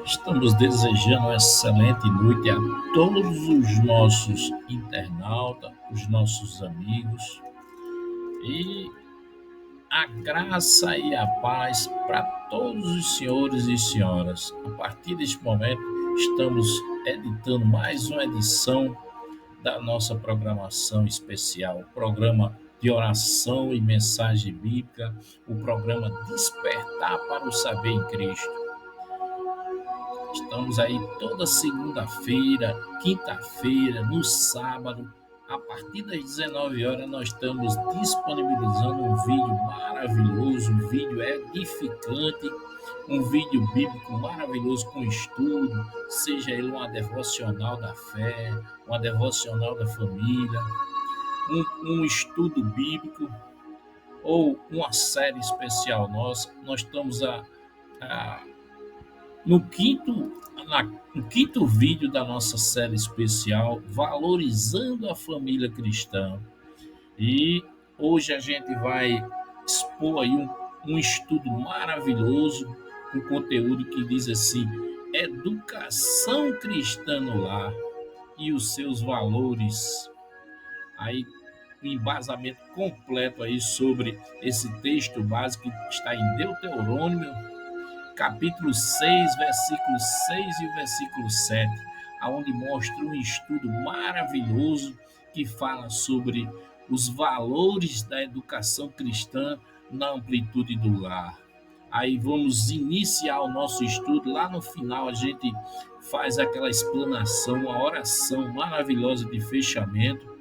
Estamos desejando uma excelente noite a todos os nossos internautas, os nossos amigos e a graça e a paz para todos os senhores e senhoras. A partir deste momento, estamos editando mais uma edição da nossa programação especial, o programa de oração e mensagem bíblica, o programa Despertar para o Saber em Cristo. Estamos aí toda segunda-feira, quinta-feira, no sábado, a partir das 19 horas, nós estamos disponibilizando um vídeo maravilhoso, um vídeo edificante, um vídeo bíblico maravilhoso com estudo, seja ele uma devocional da fé, uma devocional da família, um estudo bíblico ou uma série especial nossa. Nós estamos a no quinto, no quinto vídeo da nossa série especial, Valorizando a Família Cristã. E hoje a gente vai expor aí um estudo maravilhoso, um conteúdo que diz assim: Educação Cristã no Lar e os seus valores. Aí um embasamento completo aí sobre esse texto básico que está em Deuteronômio capítulo 6, versículo 6 e o versículo 7, aonde mostra um estudo maravilhoso que fala sobre os valores da educação cristã na amplitude do lar. Aí vamos iniciar o nosso estudo. Lá no final a gente faz aquela explanação, uma oração maravilhosa de fechamento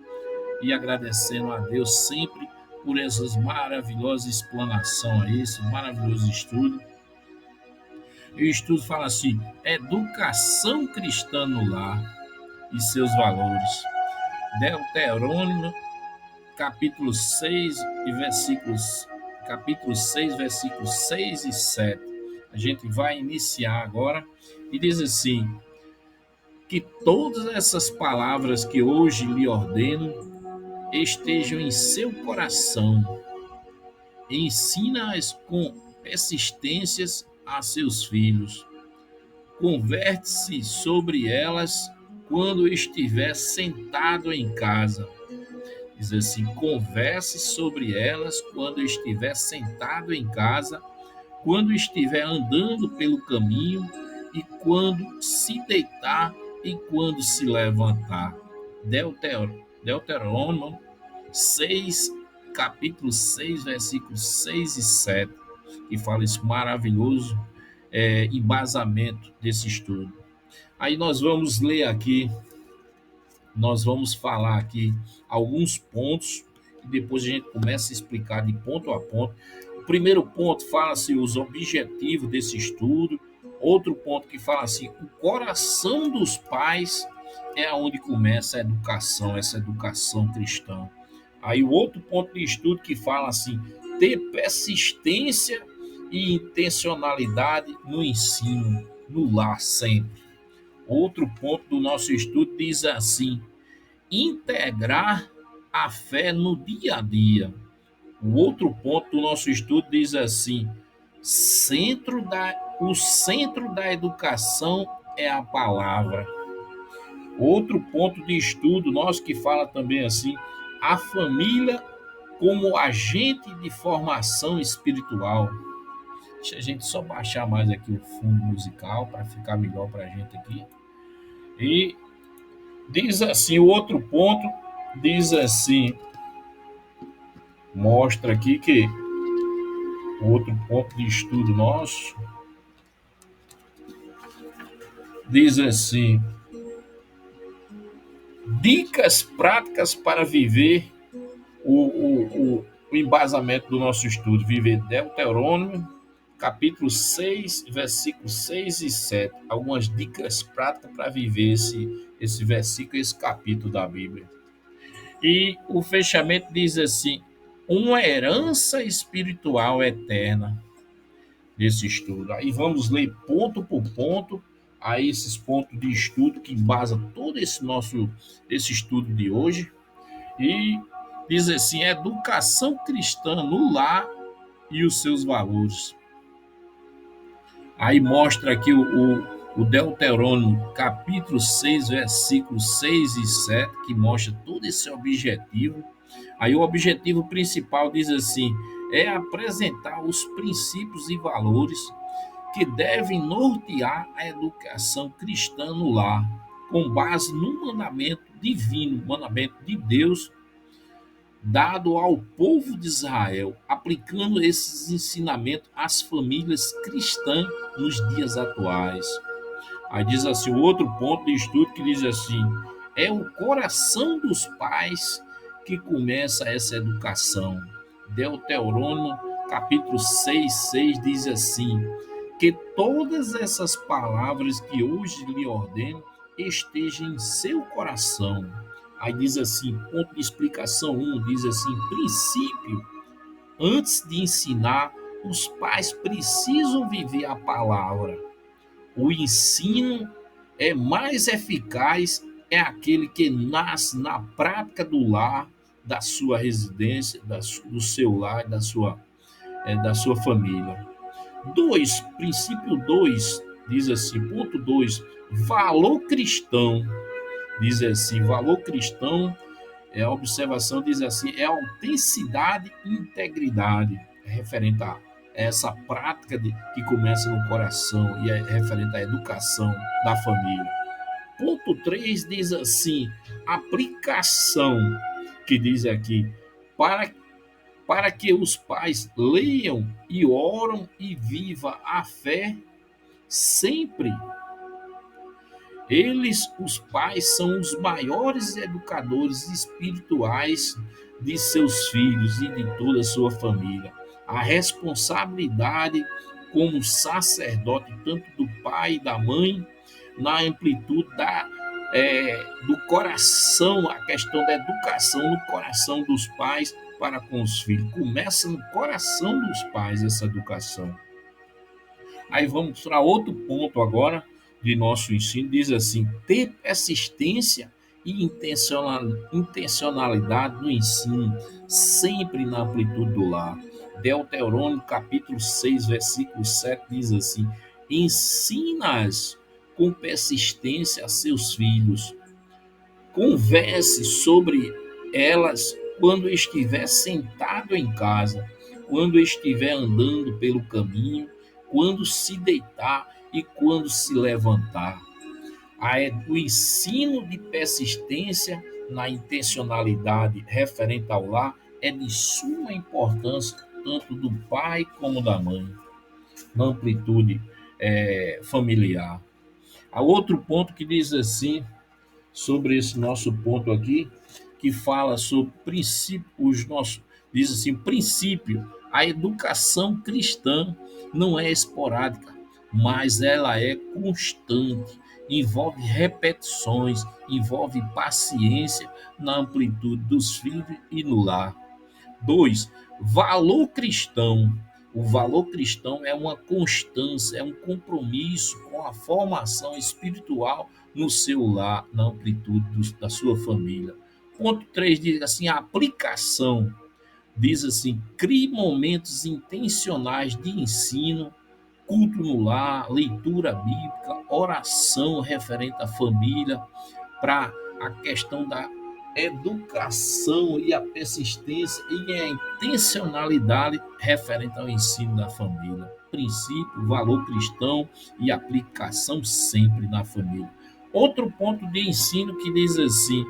e agradecendo a Deus sempre por essas maravilhosas explanações aí, esse maravilhoso estudo. E o estudo fala assim: educação cristã no lar e seus valores. Deuteronômio, capítulo 6 e versículos 6 e 7. A gente vai iniciar agora e diz assim: que todas essas palavras que hoje lhe ordeno estejam em seu coração. Ensina-as com persistências a seus filhos. Converte-se sobre elas quando estiver sentado em casa. Diz assim: converse sobre elas quando estiver sentado em casa, quando estiver andando pelo caminho e quando se deitar e quando se levantar. Deuteronômio 6, capítulo 6, versículos 6 e 7, que fala esse maravilhoso embasamento desse estudo. Aí nós vamos ler aqui, nós vamos falar aqui alguns pontos e depois a gente começa a explicar de ponto a ponto. O primeiro ponto fala-se os objetivos desse estudo. Outro ponto que fala assim, o coração dos pais é onde começa a educação, essa educação cristã. Aí o outro ponto de estudo que fala assim, ter persistência e intencionalidade no ensino, no lar sempre. Outro ponto do nosso estudo diz assim: integrar a fé no dia a dia. O outro ponto do nosso estudo diz assim: o centro da educação é a palavra. Outro ponto de estudo nosso que fala também assim: a família como agente de formação espiritual. Deixa a gente só baixar mais aqui o fundo musical para ficar melhor para a gente aqui. E diz assim, o outro ponto diz assim, mostra aqui que o outro ponto de estudo nosso diz assim, dicas práticas para viver o embasamento do nosso estudo, viver Deuteronômio, capítulo 6, versículos 6 e 7. Algumas dicas práticas para viver esse versículo, esse capítulo da Bíblia. E o fechamento diz assim: uma herança espiritual eterna desse estudo. Aí vamos ler ponto por ponto a esses pontos de estudo que embasa todo esse estudo de hoje. E diz assim: educação cristã no lar e os seus valores. Aí mostra aqui o Deuteronômio capítulo 6, versículos 6 e 7, que mostra todo esse objetivo. Aí o objetivo principal diz assim: é apresentar os princípios e valores que devem nortear a educação cristã no lar, com base no mandamento divino, mandamento de Deus dado ao povo de Israel, aplicando esses ensinamentos às famílias cristãs nos dias atuais. Aí diz assim, o outro ponto de estudo que diz assim, é o coração dos pais que começa essa educação. Deuteronômio capítulo 6 diz assim, que todas essas palavras que hoje lhe ordeno estejam em seu coração. Aí diz assim, ponto de explicação 1, diz assim, princípio, antes de ensinar, os pais precisam viver a palavra. O ensino é mais eficaz é aquele que nasce na prática do lar, da sua residência, do seu lar, da sua família. 2, princípio 2, diz assim, ponto 2, valor cristão. Diz assim, valor cristão, a observação diz assim, é autenticidade e integridade, referente a essa prática que começa no coração e é referente à educação da família. Ponto 3 diz assim, aplicação, que diz aqui, para, para que os pais leiam e oram e vivam a fé sempre. Eles, os pais, são os maiores educadores espirituais de seus filhos e de toda a sua família. A responsabilidade como sacerdote, tanto do pai e da mãe, na amplitude do coração, a questão da educação no coração dos pais para com os filhos. Começa no coração dos pais essa educação. Aí vamos para outro ponto agora de nosso ensino, diz assim, ter persistência e intencionalidade no ensino, sempre na amplitude do lar. Deuteronômio capítulo 6, versículo 7 diz assim, ensina-as com persistência a seus filhos, converse sobre elas quando estiver sentado em casa, quando estiver andando pelo caminho, quando se deitar e quando se levantar. O ensino de persistência na intencionalidade referente ao lar é de suma importância, tanto do pai como da mãe, na amplitude familiar. Há outro ponto que diz assim, sobre esse nosso ponto aqui, que fala sobre princípio, diz assim, princípio, a educação cristã não é esporádica, mas ela é constante, envolve repetições, envolve paciência na amplitude dos filhos e no lar. 2, valor cristão. O valor cristão é uma constância, é um compromisso com a formação espiritual no seu lar, na amplitude da sua família. Ponto 3 diz assim, a aplicação. Diz assim, crie momentos intencionais de ensino, culto no lar, leitura bíblica, oração referente à família, para a questão da educação e a persistência e a intencionalidade referente ao ensino da família. Princípio, valor cristão e aplicação sempre na família. Outro ponto de ensino que diz assim,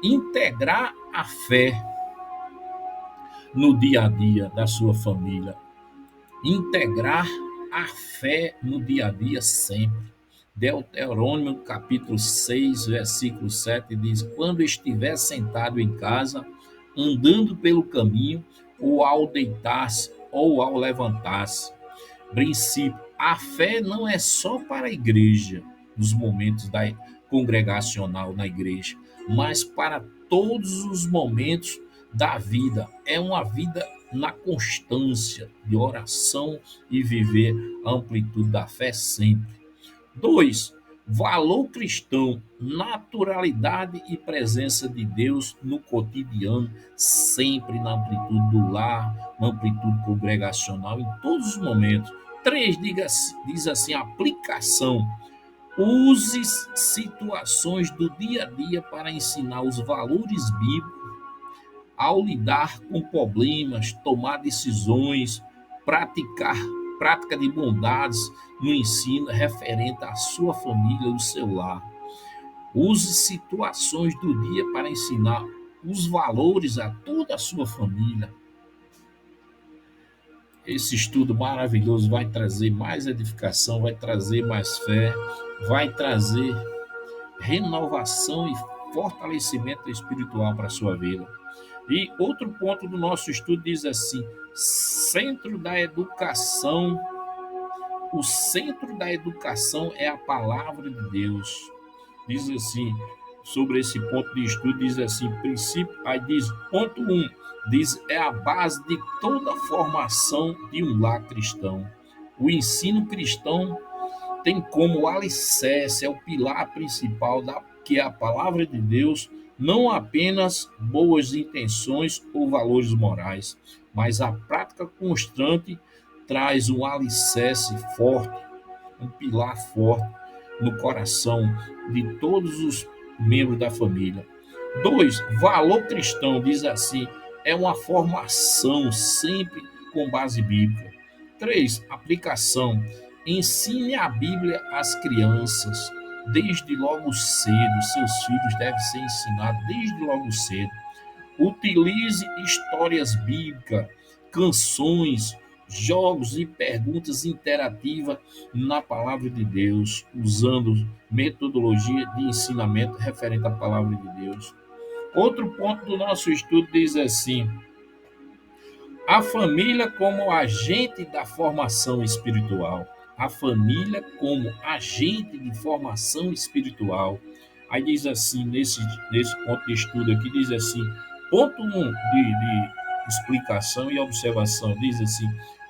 integrar a fé no dia a dia da sua família. Integrar a fé no dia a dia sempre. Deuteronômio capítulo 6, versículo 7 diz, quando estiver sentado em casa, andando pelo caminho, ou ao deitar-se, ou ao levantar-se. Princípio, a fé não é só para a igreja, nos momentos congregacional na igreja, mas para todos os momentos da vida. É uma vida na constância de oração e viver a amplitude da fé sempre. 2, valor cristão, naturalidade e presença de Deus no cotidiano, sempre na amplitude do lar, na amplitude congregacional, em todos os momentos. 3, diz assim, aplicação, Use situações do dia a dia para ensinar os valores bíblicos ao lidar com problemas, tomar decisões, praticar prática de bondades no ensino referente à sua família, ao seu lar. Use situações do dia para ensinar os valores a toda a sua família. Esse estudo maravilhoso vai trazer mais edificação, vai trazer mais fé, vai trazer renovação e fortalecimento espiritual para a sua vida. E outro ponto do nosso estudo diz assim: centro da educação, o centro da educação é a palavra de Deus. Diz assim, sobre esse ponto de estudo, diz assim, princípio, aí diz, ponto 1, diz, é a base de toda a formação de um lar cristão. O ensino cristão tem como alicerce, é o pilar principal que é a palavra de Deus, não apenas boas intenções ou valores morais, mas a prática constante traz um alicerce forte, um pilar forte no coração de todos os membros da família. 2, valor cristão, diz assim, é uma formação sempre com base bíblica. 3, aplicação. Ensine a Bíblia às crianças, desde logo cedo. Seus filhos devem ser ensinados desde logo cedo. Utilize histórias bíblicas, canções, jogos e perguntas interativas na palavra de Deus, usando metodologia de ensinamento referente à palavra de Deus. Outro ponto do nosso estudo diz assim: a família como agente da formação espiritual. A família como agente de formação espiritual. Aí diz assim, nesse ponto de estudo aqui, diz assim, ponto 1 de explicação e observação, diz assim,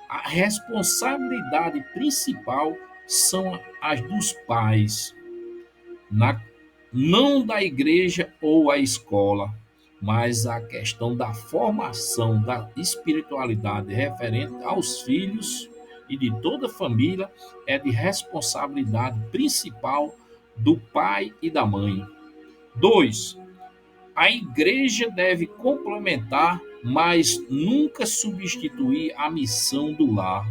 a responsabilidade principal são as dos pais, na, não da igreja ou a escola, mas a questão da formação da espiritualidade referente aos filhos e de toda a família é de responsabilidade principal do pai e da mãe. 2. A igreja deve complementar, mas nunca substituir a missão do lar.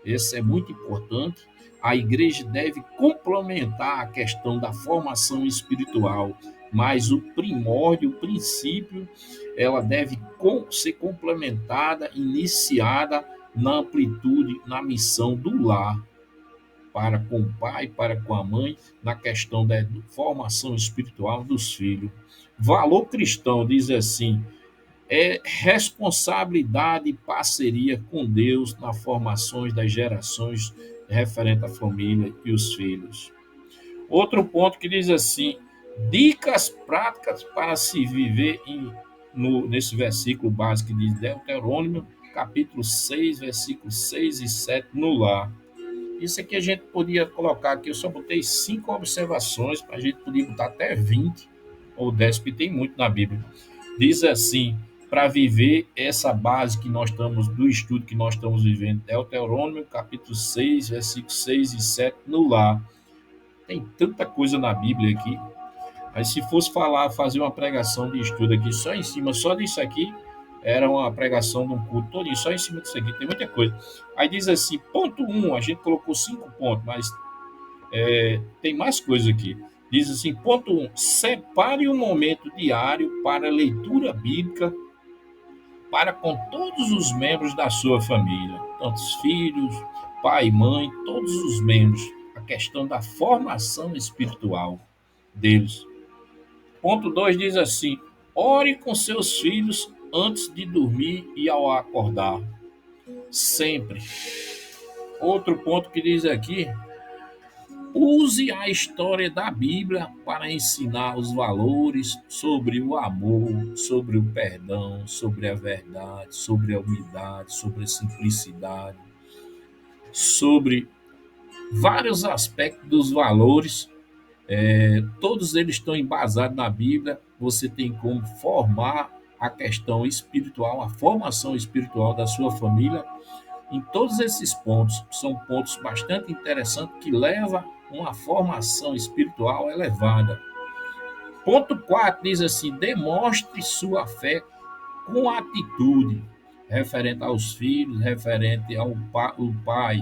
Isso é muito importante. A igreja deve complementar a questão da formação espiritual, mas o primórdio, o princípio, ela deve ser complementada, iniciada na amplitude, na missão do lar, para com o pai, para com a mãe, na questão da formação espiritual dos filhos. Valor cristão diz assim: é responsabilidade e parceria com Deus na formação das gerações referente à família e os filhos. Outro ponto que diz assim: dicas práticas para se viver nesse versículo básico que diz Deuteronômio, capítulo 6, versículos 6 e 7, no lar. Isso aqui a gente podia colocar aqui, eu só botei 5 observações, para a gente poder botar até 20 ou 10, porque tem muito na Bíblia. Diz assim, para viver essa base que nós estamos, do estudo que nós estamos vivendo, Deuteronômio, capítulo 6, versículos 6 e 7, no lar. Tem tanta coisa na Bíblia aqui. Mas se fosse fazer uma pregação de estudo aqui, só em cima, só disso aqui, era uma pregação de um culto todo, só em cima disso aqui, tem muita coisa. Aí diz assim, ponto 1, a gente colocou 5 pontos, mas tem mais coisa aqui. Diz assim, ponto 1, separe um momento diário para leitura bíblica para com todos os membros da sua família, tanto os filhos, pai, mãe, todos os membros. A questão da formação espiritual deles. Ponto 2 diz assim: ore com seus filhos antes de dormir e ao acordar. Sempre. Outro ponto que diz aqui: use a história da Bíblia para ensinar os valores sobre o amor, sobre o perdão, sobre a verdade, sobre a humildade, sobre a simplicidade, sobre vários aspectos dos valores. Todos eles estão embasados na Bíblia. Você tem como formar a questão espiritual, a formação espiritual da sua família. Em todos esses pontos, são pontos bastante interessantes que levam uma formação espiritual elevada. Ponto 4 diz assim: demonstre sua fé com atitude, referente aos filhos, referente ao o pai,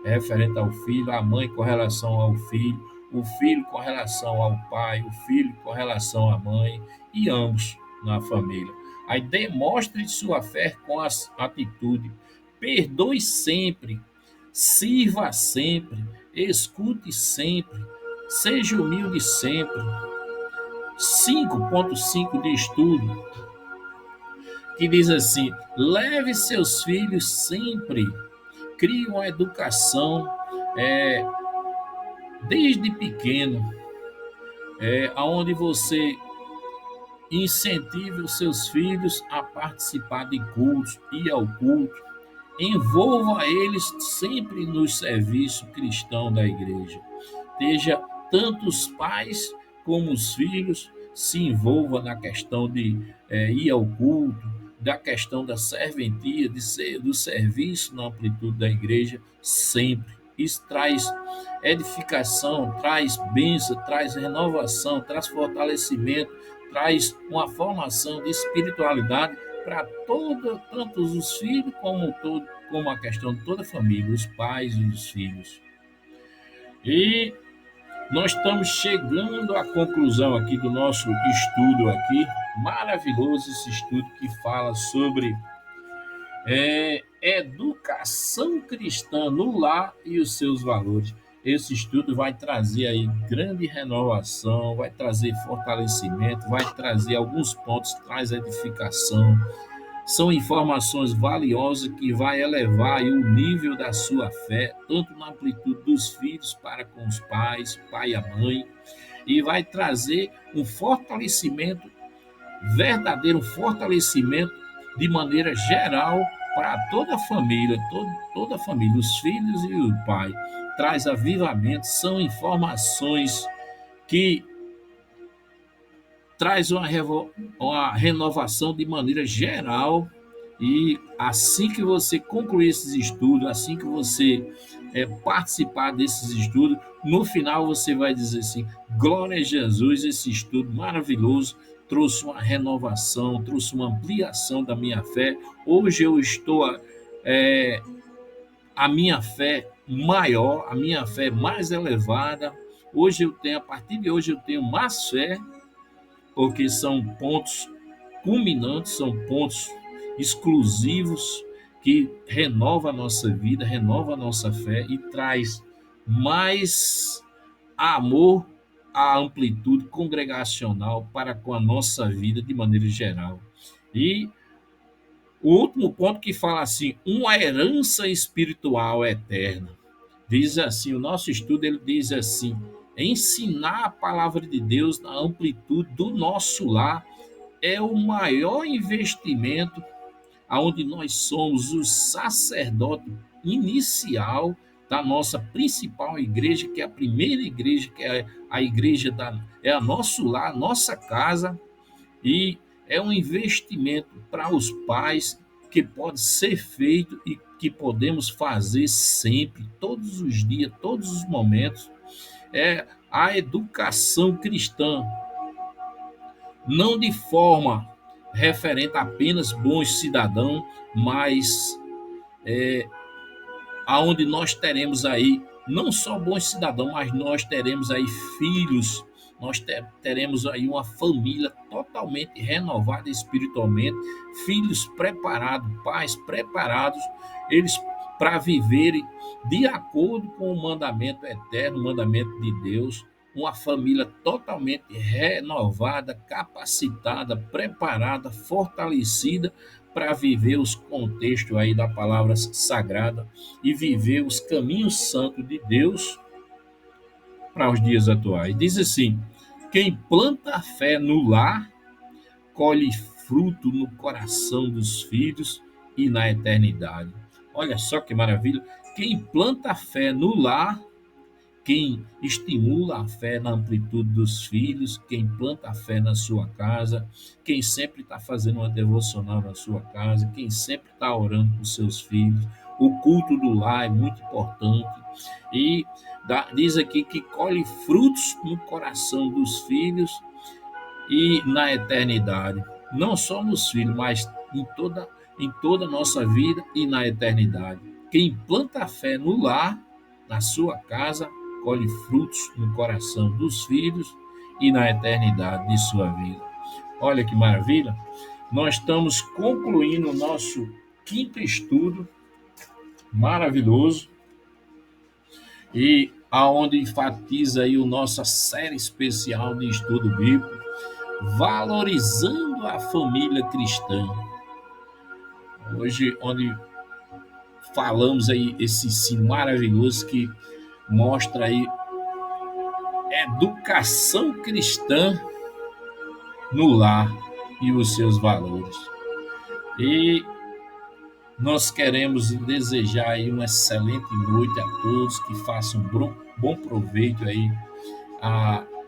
referente ao filho, a mãe com relação ao filho, o filho com relação ao pai, o filho com relação à mãe, e ambos na família. Aí demonstre sua fé com as atitudes, perdoe sempre, sirva sempre, escute sempre, seja humilde sempre. 5.5 de estudo, que diz assim: leve seus filhos sempre, crie uma educação é, desde pequeno, onde você incentive os seus filhos a participar de cultos, ir ao culto, envolva eles sempre no serviço cristão da igreja. Esteja tanto os pais como os filhos se envolvam na questão de ir ao culto, da questão da serventia, do serviço na amplitude da igreja, sempre. Isso traz edificação, traz bênção, traz renovação, traz fortalecimento, traz uma formação de espiritualidade para tanto os filhos como a questão de toda a família, os pais e os filhos. E nós estamos chegando à conclusão aqui do nosso estudo aqui, maravilhoso esse estudo que fala sobre educação cristã no lar e os seus valores. Esse estudo vai trazer aí grande renovação, vai trazer fortalecimento, vai trazer alguns pontos, traz edificação. São informações valiosas que vai elevar aí o nível da sua fé, tanto na amplitude dos filhos para com os pais, pai e a mãe, e vai trazer um fortalecimento, verdadeiro fortalecimento de maneira geral para toda a família, toda a família, os filhos e o pai. Traz avivamento, são informações que traz uma renovação de maneira geral. E assim que você concluir esses estudos, assim que você participar desses estudos, no final você vai dizer assim: glória a Jesus, esse estudo maravilhoso trouxe uma renovação, trouxe uma ampliação da minha fé. Hoje eu estou a minha fé maior, a minha fé mais elevada. Hoje eu tenho, a partir de hoje eu tenho mais fé, porque são pontos culminantes, são pontos exclusivos que renova a nossa vida, renova a nossa fé e traz mais amor à amplitude congregacional para com a nossa vida de maneira geral. E o último ponto que fala assim, uma herança espiritual eterna. Diz assim, o nosso estudo ele diz assim: ensinar a palavra de Deus na amplitude do nosso lar é o maior investimento, aonde nós somos o sacerdote inicial da nossa principal igreja, que é a primeira igreja, que é a igreja é a nosso lar, nossa casa, e é um investimento para os pais que pode ser feito e que podemos fazer sempre, todos os dias, todos os momentos. É a educação cristã, não de forma referente a apenas bons cidadãos, mas aonde nós teremos aí não só bons cidadãos, mas nós teremos aí filhos, nós teremos aí uma família totalmente renovada espiritualmente, filhos preparados, pais preparados, eles para viverem de acordo com o mandamento eterno, o mandamento de Deus, uma família totalmente renovada, capacitada, preparada, fortalecida para viver os contextos aí da palavra sagrada e viver os caminhos santos de Deus para os dias atuais. Diz assim: quem planta a fé no lar, colhe fruto no coração dos filhos e na eternidade. Olha só que maravilha! Quem planta a fé no lar, quem estimula a fé na amplitude dos filhos, quem planta a fé na sua casa, quem sempre está fazendo uma devocional na sua casa, quem sempre está orando com seus filhos. O culto do lar é muito importante. E diz aqui que colhe frutos no coração dos filhos e na eternidade. Não só nos filhos, mas em toda a nossa vida e na eternidade. Quem planta a fé no lar, na sua casa, colhe frutos no coração dos filhos e na eternidade de sua vida. Olha que maravilha! Nós estamos concluindo o nosso quinto estudo maravilhoso e aonde enfatiza aí a nossa série especial de estudo bíblico, valorizando a família cristã. Hoje, onde falamos aí esse ensino maravilhoso que mostra aí educação cristã no lar e os seus valores. E nós queremos desejar aí uma excelente noite a todos, que façam bom proveito aí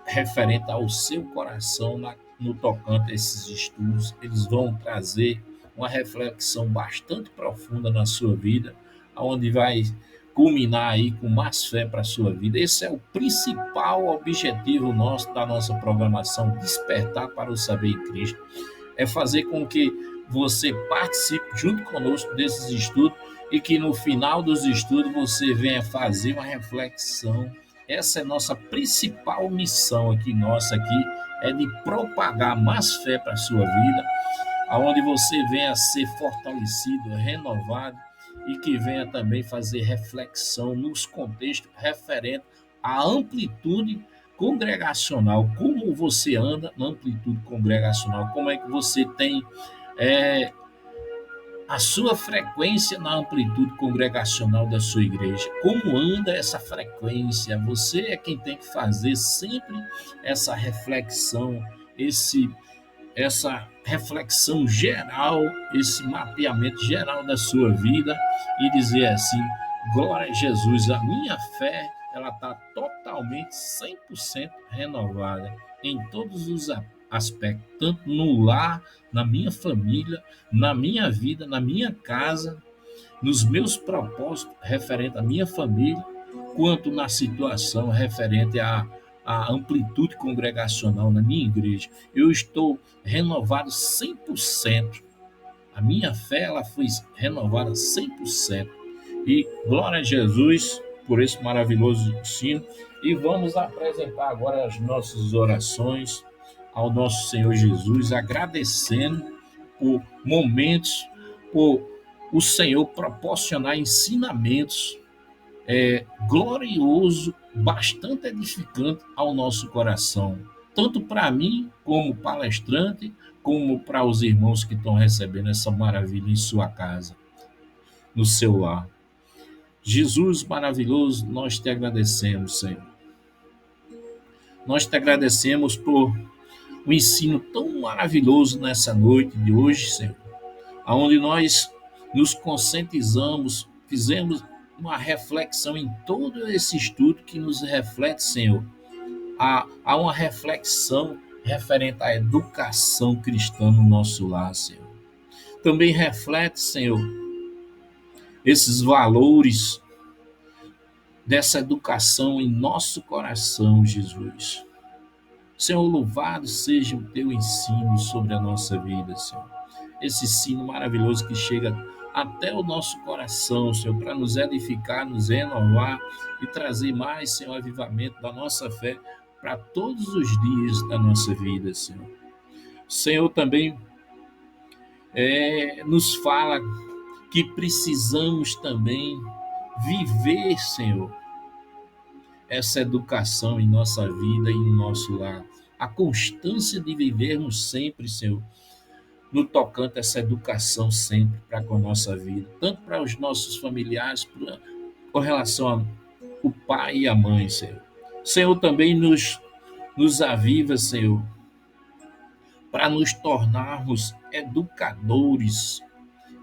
referente ao seu coração no tocante a esses estudos. Eles vão trazer uma reflexão bastante profunda na sua vida, onde vai culminar aí com mais fé para a sua vida. Esse é o principal objetivo nosso, da nossa programação, despertar para o saber em Cristo. É fazer com que você participe junto conosco desses estudos e que no final dos estudos você venha fazer uma reflexão. Essa é a nossa principal missão aqui, é de propagar mais fé para a sua vida, aonde você venha ser fortalecido, renovado e que venha também fazer reflexão nos contextos referentes à amplitude congregacional, como você anda na amplitude congregacional, como é que você tem a sua frequência na amplitude congregacional da sua igreja. Como anda essa frequência? Você é quem tem que fazer sempre essa reflexão, essa reflexão geral, esse mapeamento geral da sua vida e dizer assim: glória a Jesus, a minha fé ela está totalmente 100% renovada em todos os aspectos, tanto no lar, na minha família, na minha vida, na minha casa, nos meus propósitos referente à minha família, quanto na situação referente à amplitude congregacional na minha igreja. Eu estou renovado 100%. A minha fé ela foi renovada 100%. E glória a Jesus por esse maravilhoso ensino. E vamos apresentar agora as nossas orações ao nosso Senhor Jesus, agradecendo por momentos, por o Senhor proporcionar ensinamentos glorioso, bastante edificante ao nosso coração, tanto para mim como palestrante, como para os irmãos que estão recebendo essa maravilha em sua casa, no seu lar. Jesus maravilhoso, nós te agradecemos, Senhor. Nós te agradecemos por um ensino tão maravilhoso nessa noite de hoje, Senhor, onde nós nos conscientizamos, fizemos uma reflexão em todo esse estudo que nos reflete, Senhor. Há uma reflexão referente à educação cristã no nosso lar, Senhor. Também reflete, Senhor, esses valores dessa educação em nosso coração, Jesus. Senhor, louvado seja o teu ensino sobre a nossa vida, Senhor. Esse ensino maravilhoso que chega até o nosso coração, Senhor, para nos edificar, nos renovar e trazer mais, Senhor, avivamento da nossa fé para todos os dias da nossa vida, Senhor. Senhor, também nos fala que precisamos também viver, Senhor, essa educação em nossa vida e no nosso lar. A constância de vivermos sempre, Senhor, no tocante a essa educação sempre para com a nossa vida, tanto para os nossos familiares, com relação ao pai e a mãe, Senhor. Senhor, também nos aviva, Senhor, para nos tornarmos educadores,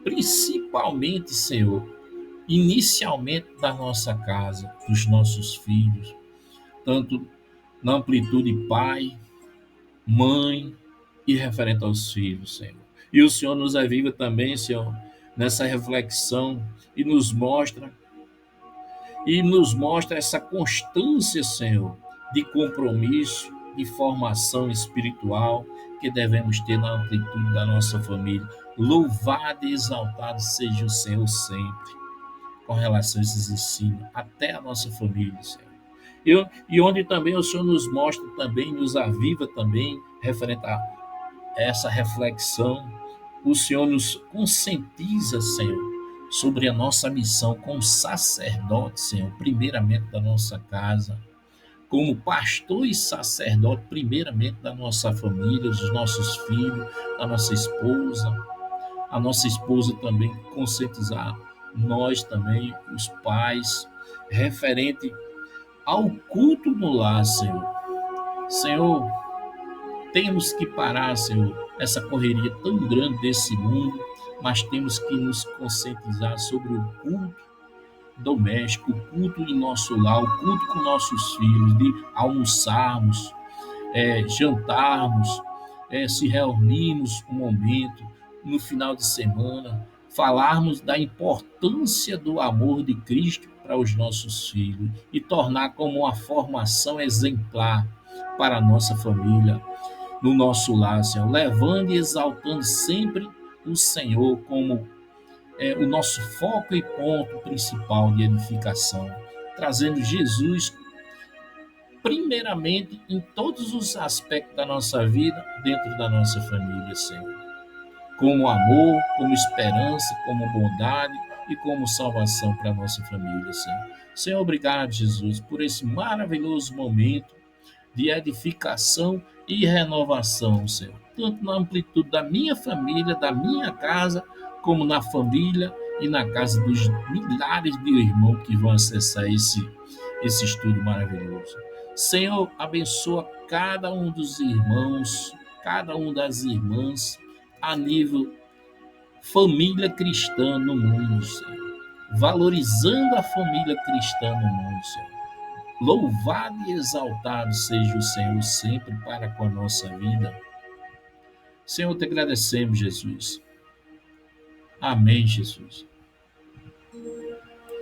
principalmente, Senhor, inicialmente da nossa casa, dos nossos filhos, tanto na amplitude pai, mãe e referente aos filhos, Senhor. E o Senhor nos aviva também, Senhor, nessa reflexão e nos mostra e nos mostra essa constância, Senhor, de compromisso, de formação espiritual que devemos ter na amplitude da nossa família. Louvado e exaltado seja o Senhor sempre, com relação a esses ensinos, até a nossa família, Senhor. E onde também o Senhor nos mostra também, nos aviva também, referente a essa reflexão, o Senhor nos conscientiza, Senhor, sobre a nossa missão como sacerdote, Senhor, primeiramente da nossa casa, como pastor e sacerdote, primeiramente da nossa família, dos nossos filhos, da nossa esposa, a nossa esposa também conscientizar nós também, os pais, referente ao culto no lar, Senhor. Senhor, temos que parar, Senhor, essa correria tão grande desse mundo, mas temos que nos conscientizar sobre o culto doméstico, o culto em nosso lar, o culto com nossos filhos, de almoçarmos, jantarmos, se reunirmos um momento no final de semana, falarmos da importância do amor de Cristo para os nossos filhos e tornar como uma formação exemplar para a nossa família, no nosso lar, Senhor, levando e exaltando sempre o Senhor como o nosso foco e ponto principal de edificação, trazendo Jesus primeiramente em todos os aspectos da nossa vida, dentro da nossa família, Senhor. Como amor, como esperança, como bondade e como salvação para a nossa família, Senhor. Senhor, obrigado, Jesus, por esse maravilhoso momento de edificação e renovação, Senhor. Tanto na amplitude da minha família, da minha casa, como na família e na casa dos milhares de irmãos que vão acessar esse estudo maravilhoso. Senhor, abençoa cada um dos irmãos, cada uma das irmãs, a nível família cristã no mundo, Senhor. Valorizando a família cristã no mundo, Senhor. Louvado e exaltado seja o Senhor sempre para com a nossa vida. Senhor, te agradecemos, Jesus. Amém, Jesus.